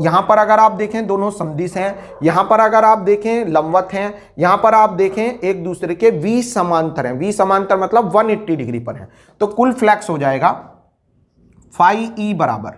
यहां पर अगर आप देखें दोनों समदिश हैं, यहां पर अगर आप देखें लंबवत हैं, यहां पर आप देखें एक दूसरे के 20 समांतर हैं। 20 समांतर मतलब 180 डिग्री पर है। तो कुल फ्लैक्स हो जाएगा फाई ई बराबर,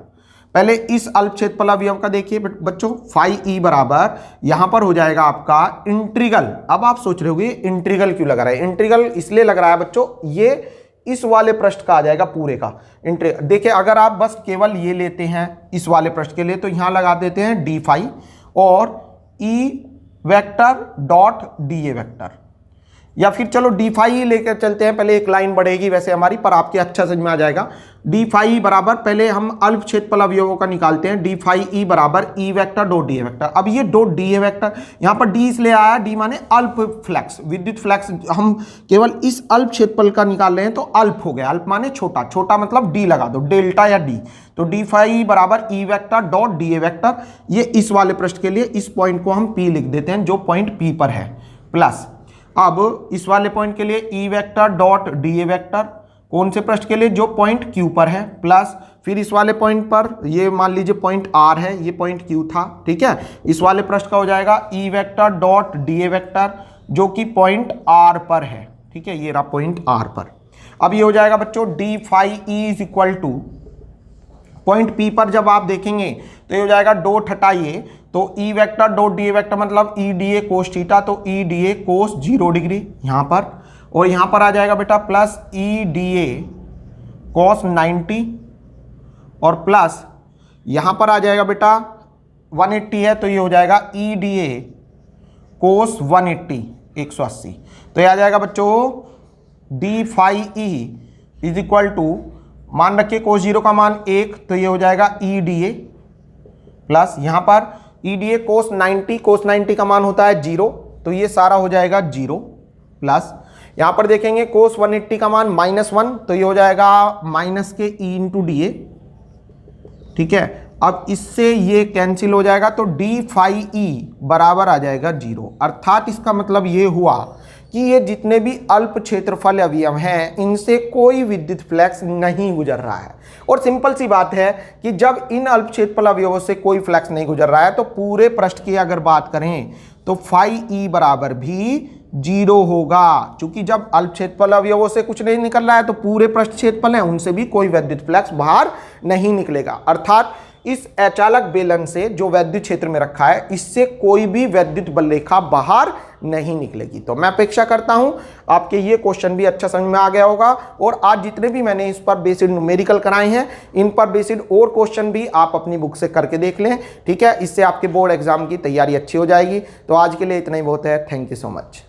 पहले इस अल्प क्षेत्रफल अवयव का देखिए बच्चों, फाई ई बराबर यहां पर हो जाएगा आपका इंटीग्रल। अब आप सोच रहे होंगे इंटीग्रल क्यों लगा रहा है? इंटीग्रल इसलिए लग रहा है बच्चों, ये इस वाले पृष्ठ का आ जाएगा पूरे का इंटीग्रल। देखिए अगर आप बस केवल ये लेते हैं इस वाले पृष्ठ के लिए तो यहां लगा देते हैं डी फाई और E vector dot DA vector, या फिर चलो डी फाई लेकर चलते हैं, पहले एक लाइन बढ़ेगी वैसे हमारी, पर आपके अच्छा समझ में आ जाएगा। डी फाई बराबर पहले हम अल्प क्षेत्रफल अवयवों का निकालते हैं, डी फाई ई बराबर E vector dot DA vector. अब ये डॉट DA वेक्टर यहां पर डी इसलिए आया, डी माने अल्प फ्लैक्स, विद्युत फ्लैक्स हम केवल इस अल्प क्षेत्रफल का निकाल रहे हैं तो अल्प हो गया, अल्प माने छोटा, छोटा मतलब डी लगा दो, डेल्टा या डी। तो डी फाई बराबर E vector dot DA vector, ये इस वाले पृष्ठ के लिए इस पॉइंट को हम P लिख देते हैं जो पॉइंट P पर है, प्लस अब इस वाले पॉइंट के लिए E vector dot DA vector, कौन से पृष्ठ के लिए? जो पॉइंट Q पर है, प्लस फिर इस वाले पॉइंट पर ये मान लीजिए पॉइंट R है, ये पॉइंट Q था, ठीक है। इस वाले पृष्ठ का हो जाएगा E vector dot DA vector जो कि पॉइंट R पर है, ठीक है, ये रहा पॉइंट R पर। अब ये हो जाएगा बच्चों D phi E is equal to point P पर जब आप देखेंगे तो ये हो जाएगा डॉट हटाइए तो E vector dot DA vector मतलब ई DA कोस थीटा, तो ई DA कोस 0 डिग्री यहाँ पर, और यहाँ पर आ जाएगा बेटा प्लस ई DA कोस 90 और प्लस यहाँ पर आ जाएगा बेटा 180 है तो ये हो जाएगा ई DA कोस 180 180। तो ये आ जाएगा बच्चों D phi E is equal to, मान रखिए कोस 0 का मान 1 तो ये हो जाएगा ई DA प्लस यहाँ पर ई DA कोस 90 का मान होता है 0 तो ये सारा हो जाएगा 0 प्लस यहाँ पर देखेंगे कोस 180 का मान -1 तो ये हो जाएगा माइनस के ई इंटू DA, ठीक है। अब इससे ये कैंसिल हो जाएगा तो डी फाई ई बराबर आ जाएगा 0, अर्थात इसका मतलब ये हुआ कि ये जितने भी अल्प क्षेत्रफल अवयव हैं इनसे कोई विद्युत फ्लैक्स नहीं गुजर रहा है। और सिंपल सी बात है कि जब इन अल्प क्षेत्रफल अवयवों से कोई फ्लैक्स नहीं गुजर रहा है तो पूरे पृष्ठ की अगर बात करें तो फाई ई बराबर भी 0 होगा, क्योंकि जब अल्प क्षेत्रफल अवयवों से कुछ नहीं निकल रहा है तो पूरे पृष्ठ क्षेत्रफल है उनसे भी कोई विद्युत फ्लैक्स बाहर नहीं निकलेगा। अर्थात इस अचालक बेलन से जो वैद्युत क्षेत्र में रखा है इससे कोई भी वैद्युत बल रेखा बाहर नहीं निकलेगी। तो मैं अपेक्षा करता हूं आपके ये क्वेश्चन भी अच्छा समझ में आ गया होगा, और आज जितने भी मैंने इस पर बेस्ड न्यूमेरिकल कराए हैं इन पर बेस्ड और क्वेश्चन भी आप अपनी बुक से करके देख लें, ठीक है। इससे आपके बोर्ड एग्जाम की तैयारी अच्छी हो जाएगी। तो आज के लिए इतना ही बहुत है। Thank you so much.